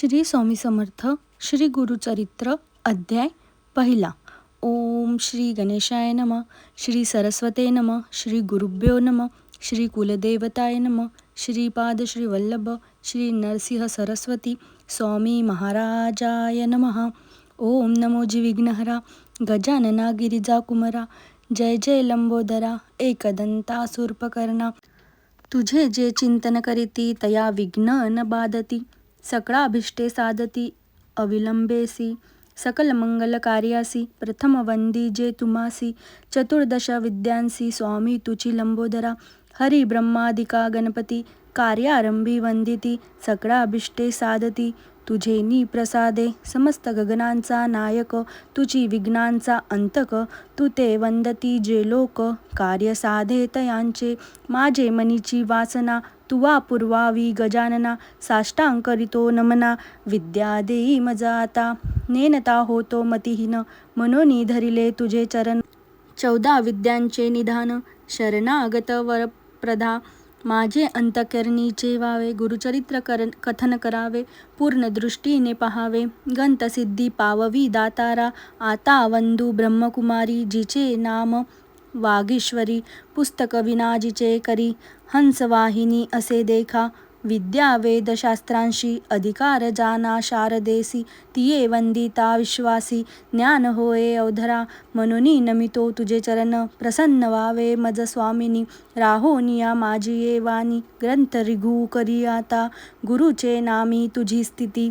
श्री स्वामी समर्थ श्री गुरुचरित्र अध्याय पहिला. ओम श्री गणेशाय नमः. श्री सरस्वते नमः. श्री गुरुभ्यो नमः. श्री कुलदेवताय नमः. श्रीपाद श्री वल्लभ श्री नरसिंह सरस्वती स्वामी महाराजाय नमः. ओम नमो जी विघ्नहरा गजानना गिरिजा कुमरा. जय जय लंबोदरा एकदंता सूर्पकर्णा. तुझे जे चिंतन करीती तया विघ्न न बाधती. सकळा अभिष्टे साधती अविलंबेसी. सकल मंगल कार्यासी प्रथम वंदी जे तुमासी. चतुर्दश विद्यांसी स्वामी तुची लंबोदरा. हरी ब्रह्मादिका गणपती कार्यारंभी वंदिती. सकळा अभिष्टे साधती तुझे नी प्रसादे. समस्त गगनांचा नायक तुझी विघ्नांचा अंतक. तू ते वंदती जे लोक कार्य साधे तयांचे. माझे मनीची वासना तुवा पूर्वावी गजानना. साष्टांग करीतो नमना विद्या देई मजा आता. नेनता होतो मतिहीन मनोनी धरिले तुझे चरण. 14 विद्यांचे निधान शरणागत वरप्रदा. माझे अंतःकरणीचे व्हावे गुरुचरित्र कथन करावे. पूर्ण दृष्टीने पहावे गंतसिद्धी पाववी दातारा. आता वंदू ब्रह्मकुमारी जिचे नाम वागीश्वरी. पुस्तक विना जिचे करी हंसवाहिनी असे देखा. विद्या वेदशास्त्रांशी अधिकार जाना शारदेसी. तिये वंदिता विश्वासी ज्ञान होये अवधरा. मनोनी नमितो तुझे चरण प्रसन्न व्हावे मज स्वामिनी. राहोनिया माझी ये वाणी ग्रंथ रिघू करी आता. गुरुचे नामी तुझी स्थिती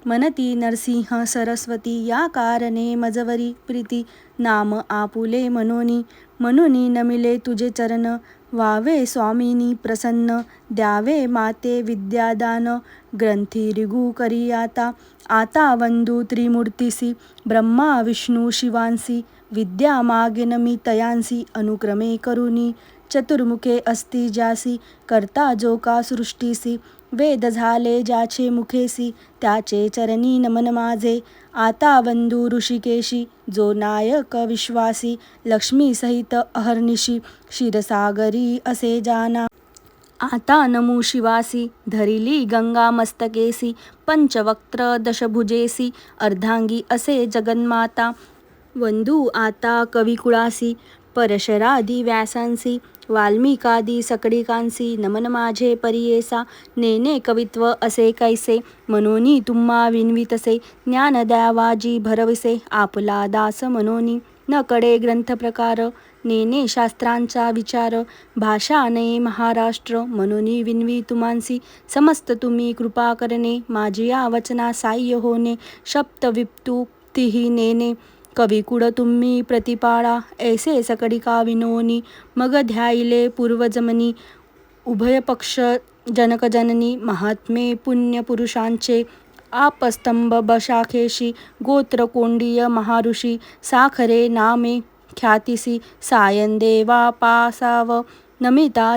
मनती नरसिंह सरस्वती. या कारणे मजवरी प्रीती नाम आपुले मनोनी नमिले तुझे चरण. व्हावे स्वामिनी प्रसन्न द्यावे माते विद्यादान. ग्रंथी रिघू करी आता. आता वंदू त्रिमूर्तीसी ब्रह्मा विष्णू शिवांसी. विद्या मागेन मी तयांसी अनुक्रमे करुनी. चतुर्मुखे असती ज्यासी करता जो का सृष्टीसी. वेद झाले ज्याचे मुखेसी त्याचे चरणी नमन माझे. आता वंदू ऋषिकेशी जो नायक विश्वासी. लक्ष्मी सहित अहर्निशी क्षीरसागरी असे जाना. आता नमू शिवासी धरिली गंगा मस्तकेसी. पंचवक्त्र दशभुजेसी अर्धांगी असे जगन्माता. वंदू आता कविकुळासी परशरादी व्यासांसी. वाल्मिकादी सकळिकांसी नमन माझे परियेसा. नेने कवित्व असे कैसे मनोनी तुम्हा विनवितसे. ज्ञान द्यावाजी भरविसे आपला दास मनोनी. न कडे ग्रंथ प्रकार नेने शास्त्रांचा विचार. भाषा नये महाराष्ट्र मनोनी विनवी तुमांसी. समस्त तुम्ही कृपा करणे माझी या वचना साह्य होणे. शब्द विप्तुक्तीही नेने कविकुळ तुम्ही प्रतिपाळा. ऐसे सकळिका विनोनी मग ध्यायिले पूर्वजमनी. उभय पक्ष जनकजननी महात्मे पुण्यपुरुषांचे. आपस्तंभ बशाखेशी गोत्र कोंडीय महाऋषी. साखरे नामे ख्यातिसी सायन देवा पासाव. नमिता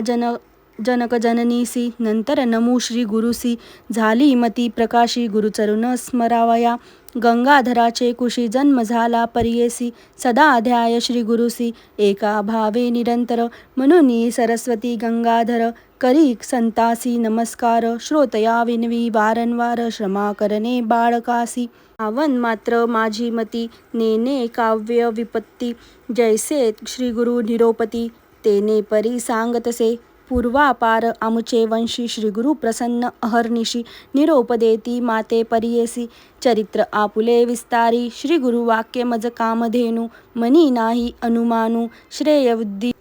जनकजननीसी नंतर नमू श्री गुरुसी. झाली मती प्रकाशी गुरुचरण स्मरावया. गंगाधराचे कुशी जन्म झाला परियेसी. सदा ध्याय श्री गुरुसी एका भावे निरंतर. मनोनी सरस्वती गंगाधर करी संतासी नमस्कार. श्रोतया विनवी वारंवार क्षमा करणे बाळकासी. पावन मात्र माझी मती नेने काव्य विपत्ती. जैसे श्री गुरु निरोपती तेने परी सांगतसे. पूर्वापार आमुचे वंशी श्रीगुरु प्रसन्न अहर्निशी. निरोप देती माते परियेसी चरित्र आपुले विस्तारी. श्रीगुरु वाक्य मज कामधेनु मनी नाही अनुमानू. श्रेयवुद्धी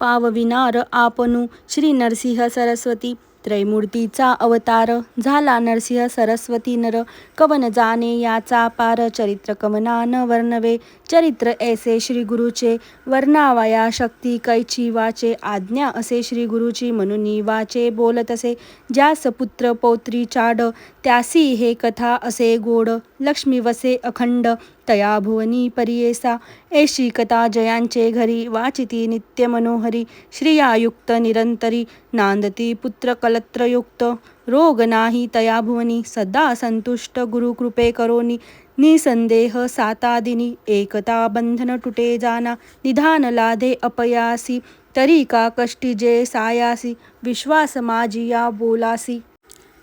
पावविनार आपणू. श्री नरसिंह सरस्वती त्रैमूर्तीचा अवतार. झाला नरसिंह सरस्वती नर कवन जाणे याचा पार. चरित्र कवना न वर्णवे चरित्र ऐसे श्री गुरुचे. वर्णावया शक्ती कैची वाचे आज्ञा असे श्री गुरुची. म्हणून वाचे बोलतसे ज्यास पुत्र पौत्री चाड. त्यासी हे कथा असे गोड लक्ष्मी वसे अखंड. तया भुवनी परियेसा ऐशी कथा जयांचे घरी. वाचिती नित्य मनोहरी श्रियायुक्त निरंतरी. नांदती पुत्र कलत्रयुक्त रोग नाही तया भुवनी. सदा संतुष्ट गुरुकृपे करोनी. निसंदेह सातादिनी एकता बंधन तुटे जाना. निधान लाधे अपयासी तरी का कष्टी जे सायासी. विश्वास माझी या बोलासी.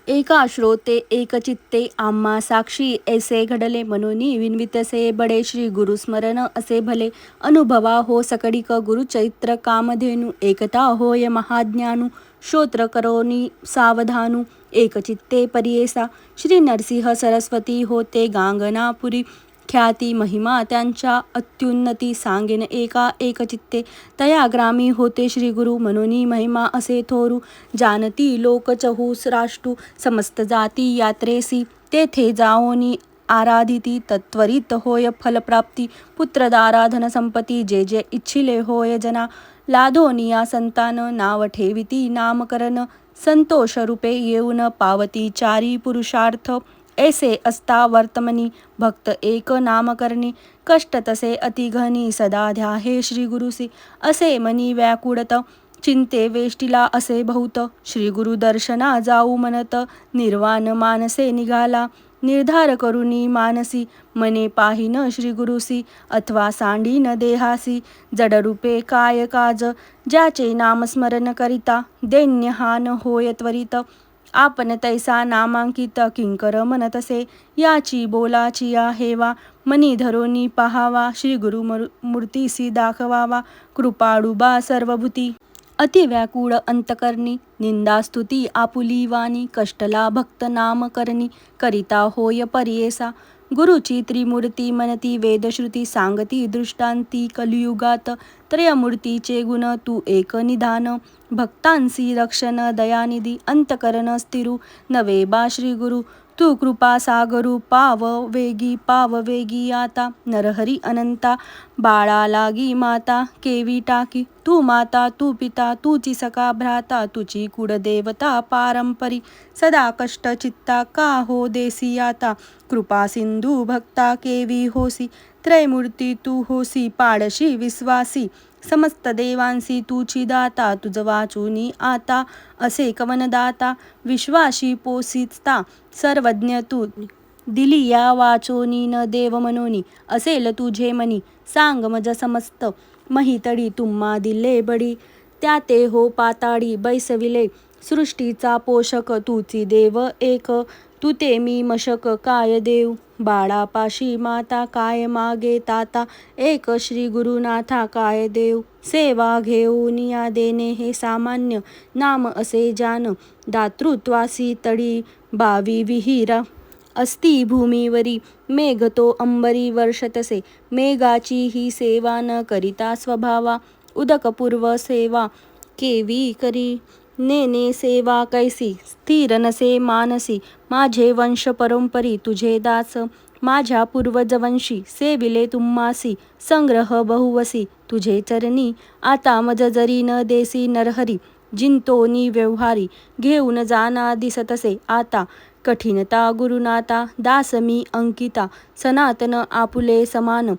एका श्रोते एकचित्ते आम्हा साक्षी ऐसे घडले मनोनी विनवितसे बडे श्री गुरुस्मरण असे भले अनुभवा हो सकडिक गुरुचरित्र कामधेनु एकता होय महाज्ञानू श्रोत्र करोनी सावधानू एकचित्ते परियेसा श्री नरसिंह सरस्वती होते गांगनापुरी ख्याती महिमा त्यांच्या अत्युन्नती सांगेन एका एकचित्ते तया ग्रामी होते श्री गुरु मनोनी महिमा असे थोरू जानती लोक चहूस राष्ट्रू समस्त जाती यात्रेसी तेथे जाओनी आराधिती तत्वरित होय फलप्राप्ती पुत्रदारा धनसंपत्ती जे जे इच्छिले होय जना लाधोनिया संतान नाव ठेविती नामकरण संतोष रूपे येऊन पावती चारी पुरुषार्थ ऐसे असता वर्तमनी भक्त एक नामकरणी कष्ट तसे अतिघनी सदा ध्याहे श्री गुरुसी असे मनी व्याकुळत चिंते वेष्टीला असे बहुत श्री गुरु दर्शना जाऊ म्हणत निर्वाण मानसे निघाला निर्धार करुनी मानसी मने पाहिन श्री गुरुसी अथवा सांडीन देहासी जडरूपे काय काज ज्याचे नामस्मरण करिता दैन्यहान होय त्वरित आपण तैसा नामांकित किंकर म्हणतसे याची बोलाची या हेवा मनी धरोनी पहावा श्री गुरु मूर्तीसी दाखवावा कृपाळुबा सर्वभूती अति व्याकुळ अंतकरणी निंदास्तुती आपुली वाणी कष्टला भक्त नाम करणी करिता होय परियेसा गुरुची त्रिमूर्ती मनती वेदश्रुती सांगती दृष्टांती कलियुगात त्रयमूर्तीचे गुण तू एक निधान भक्तांसी रक्षण दयानिधी अंतकरण स्थिरू नवे बा श्री गुरु तू कृपा सागरू पाव वेगी आता नरहरी अनंता बाळा लागी माता केवी टाकी तू माता तू पिता तुची सखा भ्राता तुची कुळदेवता पारंपरी सदा कष्ट चित्ता का हो देसी आता कृपा सिंधू भक्ता केवी होसी त्रयमूर्ती तू होसी पाडशी विश्वासी समस्त देवांसी तुची दाता तुझ वाचुनी आता असे कवनदाता विश्वाशी पोसिता सर्वज्ञ तू दिली या वाचोनी न देव मनोनी असेल तुझे मनी सांग मज समस्त महितडी तुम्हा दिले बडी त्या ते हो पाताळी बैसविले सृष्टीचा पोषक तुची देव एक तू ते मी मशक काय देव बाळापाशी माता काय मागे ताता एक श्री गुरुनाथा काय देव सेवा घेऊन या देणे हे सामान्य नाम असे जान दातृत्वासी तडी बावी विहीरा अस्ति भूमीवरी मेघ तो अंबरी वर्षतसे मेघाची ही सेवा न करिता स्वभावा उदकपूर्व सेवा केवी करी नेने सेवा कैसी स्थिर नसे मानसी माझे वंश परंपरी तुझे दास माझ्या पूर्वजवंशी सेविले तुम्हासी संग्रह बहुवसी तुझे चरणी आता मज जरी न देसी नरहरी जिंतोनी व्यवहारी घेऊन जाना दिसतसे आता कठीणता गुरुनाथा दास मी अंकिता सनातन आपुले समान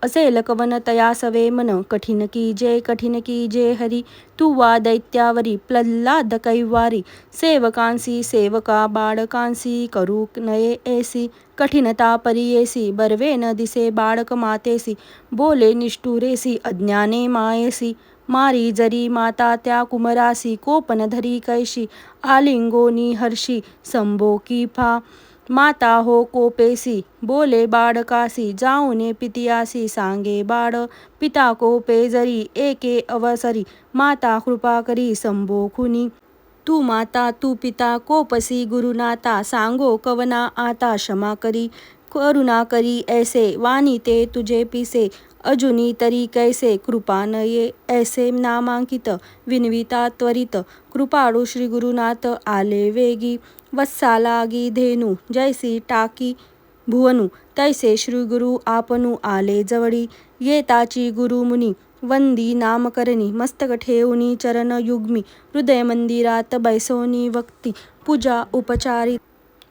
असेल कवन तया सवे मन कठीण की जे हरी तू वा दैत्यावरी प्रल्हाद कैवारी सेवकांसी सेवका बाळकांसी करू नये ऐसी कठीणता परियेसी बर्वे न दिसे बाळक मातेसी बोले निष्ठुरेसी अज्ञाने मायेसी मारी जरी माता त्या कुमरासी कोपन धरी कैशी आलिंगोनी हर्षी संभोकी फा माता हो कोपेसी बोले बाळकासी जाऊने पितियासी सांगे बाळ पिता कोपे जरी एके अवसरी माता कृपा करी संभोखुनी तू माता तू पिता कोपसी गुरुनाथा सांगो कवना आता क्षमा करी करुणा करी ऐसे वाणी ते तुझे पिसे अजुनी तरी कैसे कृपा नये ऐसे नामांकित विनविता त्वरित कृपाळू श्री गुरुनाथ आले वेगी वत्सा लागी धेनू जैसी टाकी भुवनु तैसे श्री गुरु आपणू आले जवळी येताची गुरु मुनी वंदी नामकरणी मस्तक ठेवणी चरण युग्मी हृदय मंदिरात बैसोनी वक्ती पूजा उपचारित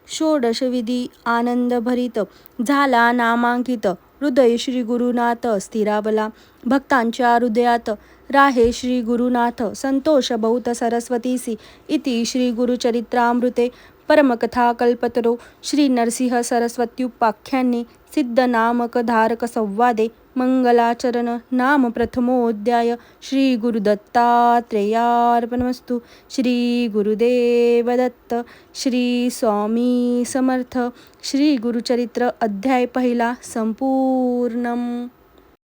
षोडशविधी आनंद भरित झाला नामांकित हृदय श्री गुरुनाथ स्थिरावला भक्तांच्या हृदयात राहे श्री गुरुनाथ संतोष बहुत सरस्वतीसी इति श्री गुरुचरित्रामृते परमकथा कल्पतरो श्री नरसिंह सरस्वत्युपाख्याने सिद्धनामक धारक संवादे मंगलाचरण नाम प्रथमोऽध्याय. श्री गुरुदत्तात्रेयार्पणमस्तु. श्री गुरुदेव दत्त. श्री स्वामी समर्थ. श्री गुरुचरित्र अध्याय पहिला संपूर्णम.